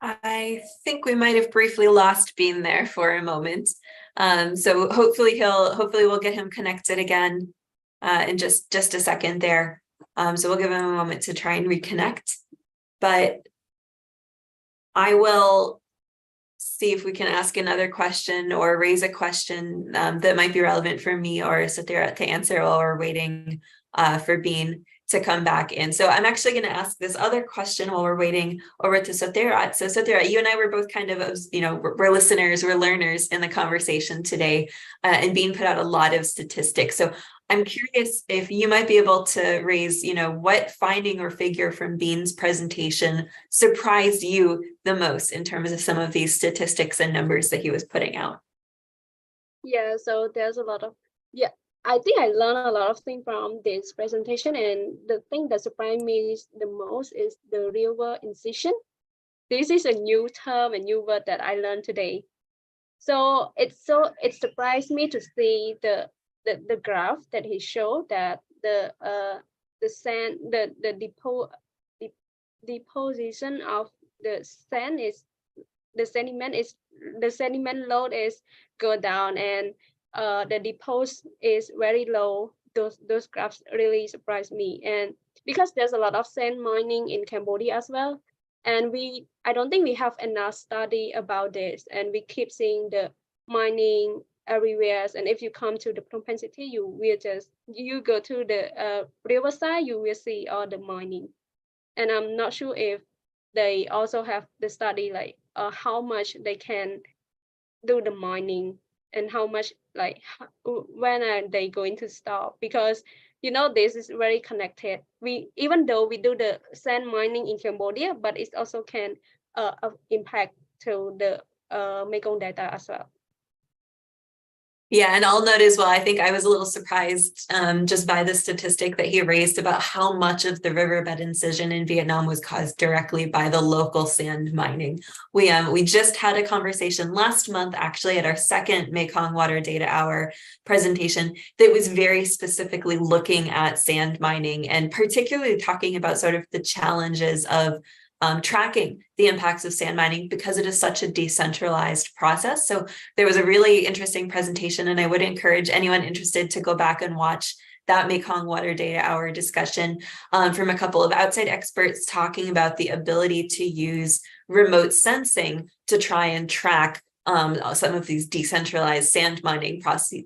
[SPEAKER 1] I think we might have briefly lost Bean there for a moment. So hopefully we'll get him connected again in just a second there. So we'll give him a moment to try and reconnect. But I will see if we can ask another question or raise a question that might be relevant for me or Sathira to answer while we're waiting for Bean to come back in. So I'm actually going to ask this other question while we're waiting over to Sathira. So Sathira, you and I were both kind of, we're listeners, we're learners in the conversation today, and Bean put out a lot of statistics. So I'm curious if you might be able to raise, what finding or figure from Bean's presentation surprised you the most in terms of some of these statistics and numbers that he was putting out.
[SPEAKER 3] Yeah, so there's a lot of, I think I learned a lot of things from this presentation, and the thing that surprised me the most is the river incision. This is a new term, a new word that I learned today. So it surprised me to see the graph that he showed, that the sand, the deposition of the sand is, the sediment load is go down, and the deposit is very low. Those graphs really surprised me, and because there's a lot of sand mining in Cambodia as well, and I don't think we have enough study about this, and we keep seeing the mining everywhere. And if you come to the Phnom Penh city, you go to the riverside, you will see all the mining. And I'm not sure if they also have the study like how much they can do the mining, and how much, like, when are they going to stop, because this is very connected. Even though we do the sand mining in Cambodia, but it also can impact to the Mekong Delta as well.
[SPEAKER 1] Yeah, and I'll note as well, I think I was a little surprised just by the statistic that he raised about how much of the riverbed incision in Vietnam was caused directly by the local sand mining. We just had a conversation last month, actually, at our second Mekong Water Data Hour presentation that was very specifically looking at sand mining, and particularly talking about sort of the challenges of tracking the impacts of sand mining because it is such a decentralized process. So there was a really interesting presentation, and I would encourage anyone interested to go back and watch that Mekong Water Data Hour discussion from a couple of outside experts talking about the ability to use remote sensing to try and track some of these decentralized sand mining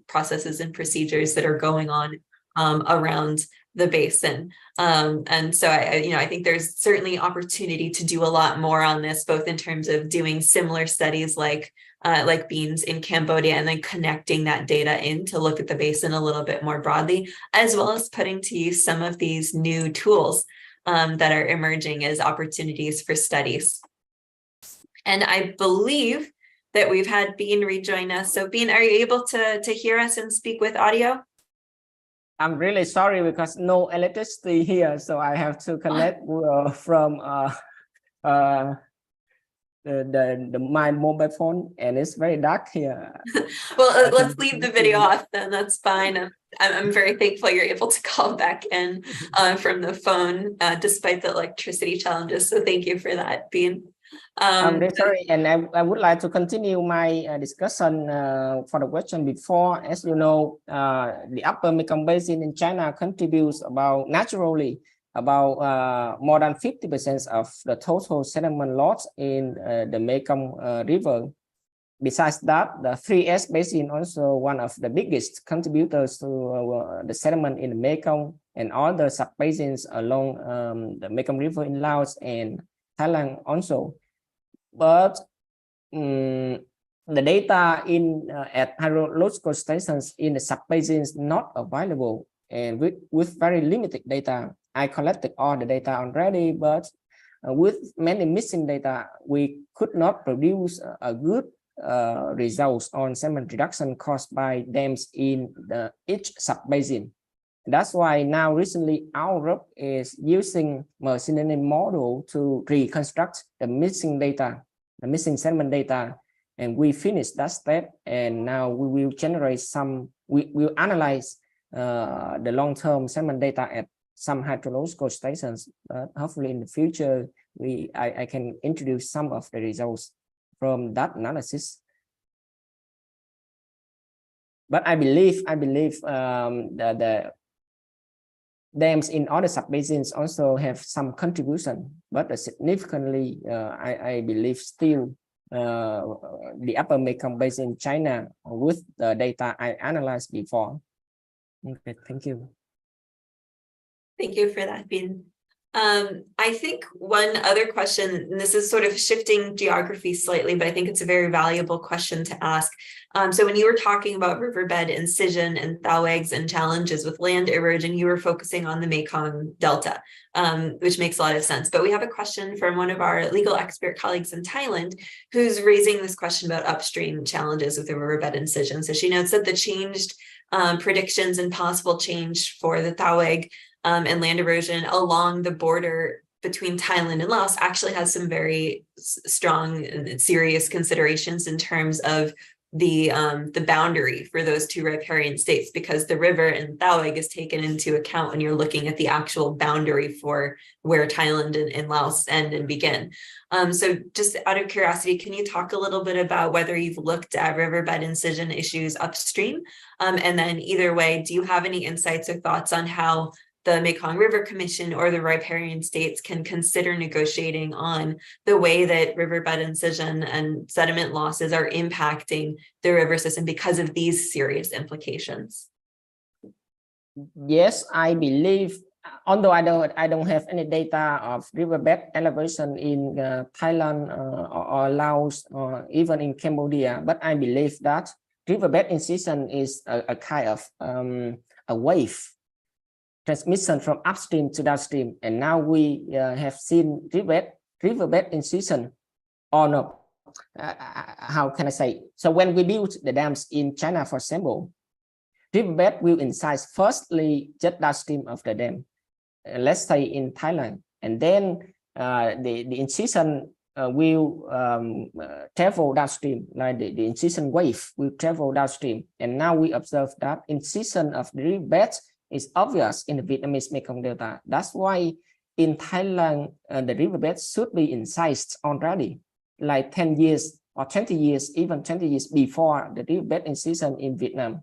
[SPEAKER 1] processes and procedures that are going on around the basin. And so I think there's certainly opportunity to do a lot more on this, both in terms of doing similar studies like Bean's in Cambodia, and then connecting that data in to look at the basin a little bit more broadly, as well as putting to use some of these new tools that are emerging as opportunities for studies. And I believe that we've had Bean rejoin us. So Bean, are you able to hear us and speak with audio?
[SPEAKER 2] I'm really sorry because no electricity here, so I have to connect from my mobile phone, and it's very dark here.
[SPEAKER 1] Well, let's leave the video off then. That's fine. I'm very thankful you're able to call back in from the phone despite the electricity challenges. So thank you for that, Bean.
[SPEAKER 2] I'm really sorry, and I would like to continue my discussion for the question before. As you know, the upper Mekong Basin in China contributes naturally about more than 50% of the total sediment loss in the Mekong River. Besides that, the 3S Basin also one of the biggest contributors to the sediment in the Mekong and all the sub-basins along the Mekong River in Laos and Thailand also. But the data at hydrological stations in the sub-basins not available, and with very limited data. I collected all the data already, but with many missing data, we could not produce a good results on sediment reduction caused by dams in each sub-basin. That's why now recently our group is using machine learning model to reconstruct the missing data, the missing sediment data, and we finished that step. And now we will generate we will analyze the long-term sediment data at some hydrological stations. But hopefully in the future I can introduce some of the results from that analysis. But I believe the dams in other subbasins also have some contribution, but significantly, I believe still the upper Mekong Basin in China with the data I analyzed before. Okay, thank you.
[SPEAKER 1] Thank you for that, Bin. I think one other question, and this is sort of shifting geography slightly, but I think it's a very valuable question to ask. So when you were talking about riverbed incision and thawags and challenges with land erosion, you were focusing on the Mekong Delta, which makes a lot of sense. But we have a question from one of our legal expert colleagues in Thailand who's raising this question about upstream challenges with the riverbed incision. So she notes that the changed predictions and possible change for the thawag and land erosion along the border between Thailand and Laos actually has some very strong and serious considerations in terms of the boundary for those two riparian states, because the river and thawag is taken into account when you're looking at the actual boundary for where Thailand and Laos end and begin. So just out of curiosity, can you talk a little bit about whether you've looked at riverbed incision issues upstream? And then either way, do you have any insights or thoughts on how the Mekong River Commission or the riparian states can consider negotiating on the way that riverbed incision and sediment losses are impacting the river system because of these serious implications?
[SPEAKER 2] Yes, I believe, although I don't have any data of riverbed elevation in Thailand or Laos or even in Cambodia, but I believe that riverbed incision is a kind of a wave transmission from upstream to downstream, and now we have seen riverbed incision on how can I say? So when we build the dams in China, for example, riverbed will incise firstly just downstream of the dam, let's say in Thailand, and then the incision will travel downstream, like the incision wave will travel downstream, and now we observe that incision of the riverbed is obvious in the Vietnamese Mekong Delta. That's why in Thailand, the riverbed should be incised already, like 10 years or 20 years, even 20 years before the riverbed incision in Vietnam.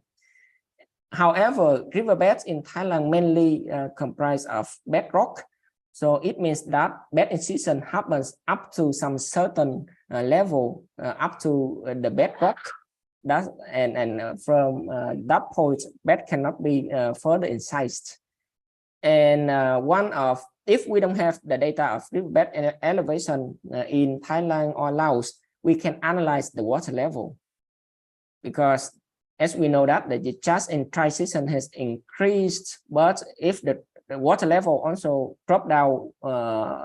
[SPEAKER 2] However, riverbeds in Thailand mainly comprise of bedrock. So it means that bed incision happens up to some certain level, up to the bedrock. That and from that point, bed cannot be further incised. And if we don't have the data of riverbed elevation in Thailand or Laos, we can analyze the water level, because as we know that the discharge in dry season has increased, but if the water level also dropped down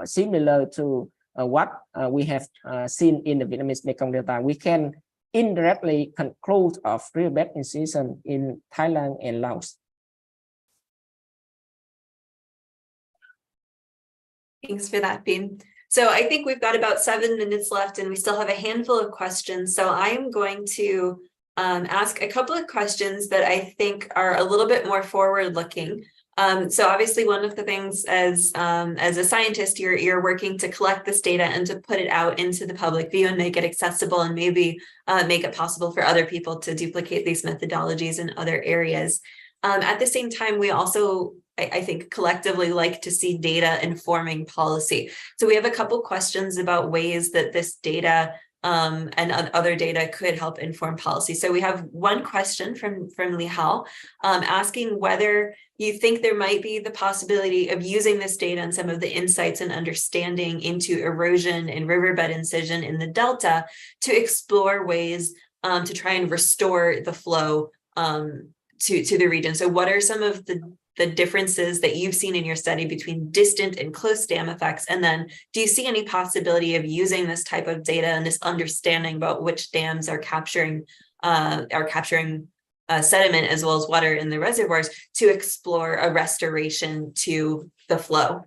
[SPEAKER 2] similar to what we have seen in the Vietnamese Mekong Delta, we can indirectly conclude of riverbed incision in Thailand and Laos.
[SPEAKER 1] Thanks for that, Bin. So I think we've got about 7 minutes left and we still have a handful of questions. So I am going to ask a couple of questions that I think are a little bit more forward-looking. So obviously one of the things as a scientist, you're working to collect this data and to put it out into the public view and make it accessible and maybe make it possible for other people to duplicate these methodologies in other areas. At the same time, we also, I think, collectively like to see data informing policy. So we have a couple questions about ways that this data and other data could help inform policy. So we have one question from Li Hao asking whether you think there might be the possibility of using this data and some of the insights and understanding into erosion and riverbed incision in the Delta to explore ways to try and restore the flow to the region. So what are some of the differences that you've seen in your study between distant and close dam effects? And then do you see any possibility of using this type of data and this understanding about which dams are capturing sediment as well as water in the reservoirs to explore a restoration to the flow?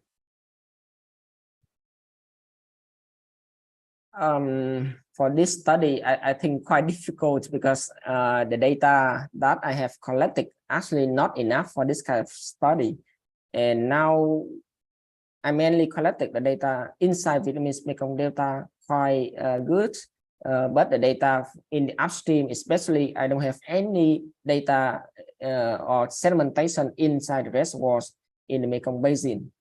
[SPEAKER 2] For this study, I think quite difficult because the data that I have collected actually not enough for this kind of study. And now I mainly collected the data inside Vietnamese Mekong Delta quite good, but the data in the upstream, especially, I don't have any data or sedimentation inside the reservoirs in the Mekong Basin.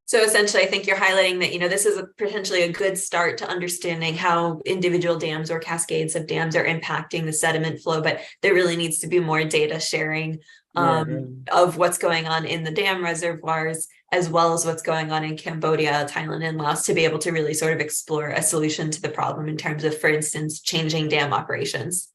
[SPEAKER 1] So essentially, I think you're highlighting that, this is potentially a good start to understanding how individual dams or cascades of dams are impacting the sediment flow, but there really needs to be more data sharing of what's going on in the dam reservoirs, as well as what's going on in Cambodia, Thailand, and Laos, to be able to really sort of explore a solution to the problem in terms of, for instance, changing dam operations.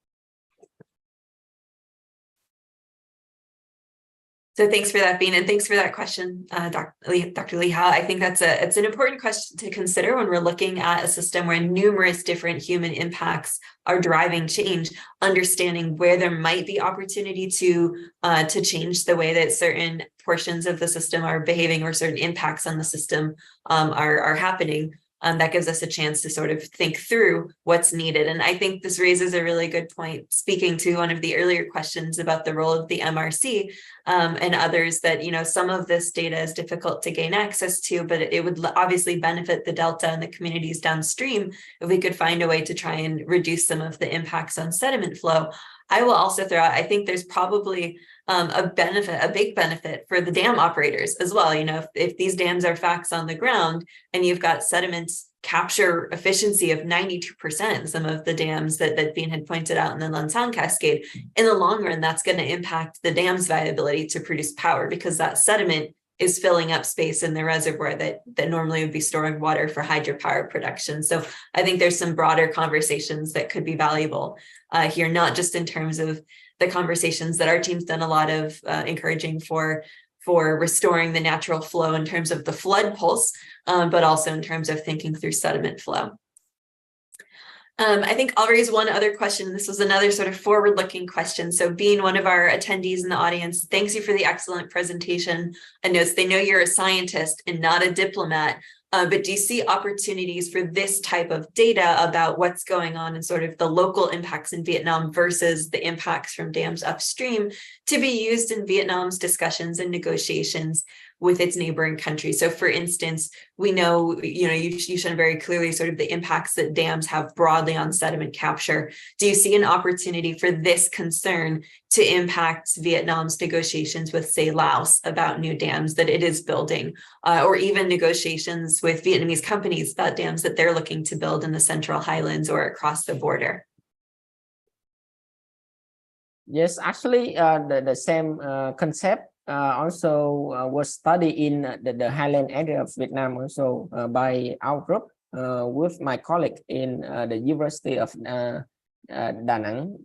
[SPEAKER 1] So thanks for that, Bean, and thanks for that question, Dr. Lee Hao. I think it's an important question to consider when we're looking at a system where numerous different human impacts are driving change, understanding where there might be opportunity to change the way that certain portions of the system are behaving or certain impacts on the system are happening. That gives us a chance to sort of think through what's needed. And I think this raises a really good point, speaking to one of the earlier questions about the role of the MRC and others, that, some of this data is difficult to gain access to, but it would obviously benefit the Delta and the communities downstream if we could find a way to try and reduce some of the impacts on sediment flow. I will also throw out, I think there's probably a big benefit for the dam operators as well. If these dams are facts on the ground and you've got sediment capture efficiency of 92%, some of the dams that Bean had pointed out in the Lansang Cascade, in the long run, that's going to impact the dam's viability to produce power, because that sediment is filling up space in the reservoir that normally would be storing water for hydropower production. So I think there's some broader conversations that could be valuable here, not just in terms of the conversations that our team's done a lot of encouraging for restoring the natural flow in terms of the flood pulse, but also in terms of thinking through sediment flow. I think I'll raise one other question. This was another sort of forward-looking question. So being one of our attendees in the audience, thanks you for the excellent presentation. And notes, they know you're a scientist and not a diplomat, but do you see opportunities for this type of data about what's going on in sort of the local impacts in Vietnam versus the impacts from dams upstream to be used in Vietnam's discussions and negotiations with its neighboring countries? So for instance, we know, you shown very clearly sort of the impacts that dams have broadly on sediment capture. Do you see an opportunity for this concern to impact Vietnam's negotiations with, say, Laos about new dams that it is building, or even negotiations with Vietnamese companies about dams that they're looking to build in the Central Highlands or across the border?
[SPEAKER 2] Yes, actually, the same concept also was studied in the highland area of Vietnam also by our group with my colleague in the University of Da Nang,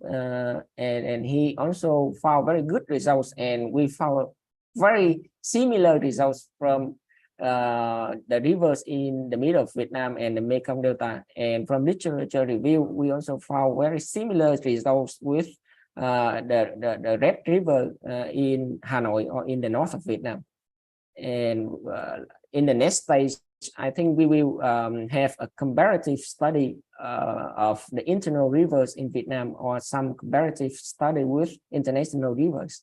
[SPEAKER 2] and he also found very good results, and we found very similar results from the rivers in the middle of Vietnam and the Mekong Delta. And from literature review, we also found very similar results with the Red River in Hanoi or in the north of Vietnam. And in the next stage, I think we will have a comparative study of the internal rivers in Vietnam, or some comparative study with international rivers.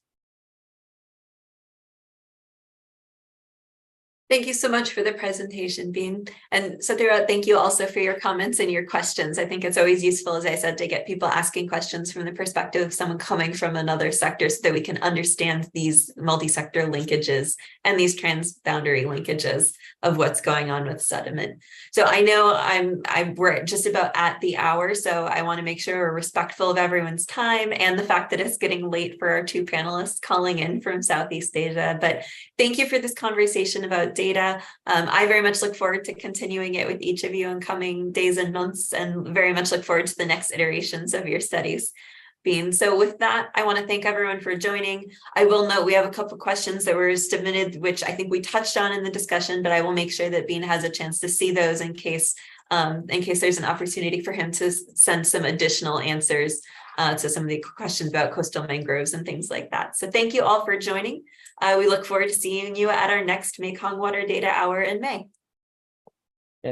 [SPEAKER 1] Thank you so much for the presentation, Bean. And Satyra, thank you also for your comments and your questions. I think it's always useful, as I said, to get people asking questions from the perspective of someone coming from another sector, so that we can understand these multi-sector linkages and these transboundary linkages of what's going on with sediment. So I know we're just about at the hour, so I want to make sure we're respectful of everyone's time and the fact that it's getting late for our two panelists calling in from Southeast Asia. But thank you for this conversation about data. I very much look forward to continuing it with each of you in coming days and months, and very much look forward to the next iterations of your studies. Bean. So with that, I want to thank everyone for joining. I will note we have a couple of questions that were submitted, which I think we touched on in the discussion, but I will make sure that Bean has a chance to see those in case there's an opportunity for him to send some additional answers to some of the questions about coastal mangroves and things like that. So thank you all for joining. We look forward to seeing you at our next Mekong Water Data Hour in May.